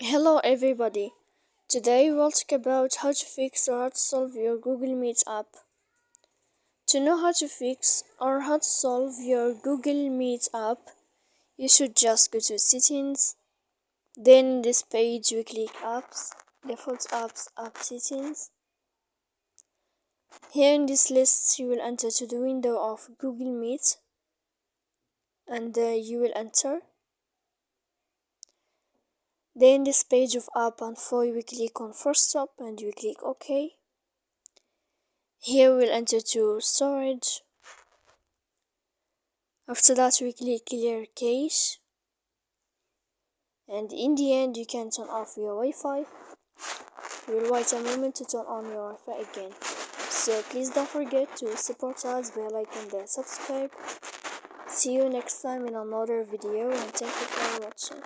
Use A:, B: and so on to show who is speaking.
A: Hello everybody. Today we'll talk about how to fix or how to solve your Google Meet app. To know how to fix or how to solve your Google Meet app, you should just go to settings. Then in this page we click apps, default apps, app settings. Here in this list you will enter to the window of Google Meet and you will enter. Then this page of app info we click on Forcestop and we click OK. Here we'll enter to storage. After that we click clear cache, and in the end you can turn off your Wi-Fi. You will wait a moment to turn on your Wi-Fi again. So please don't forget to support us by liking and subscribe. See you next time in another video, and thank you for watching.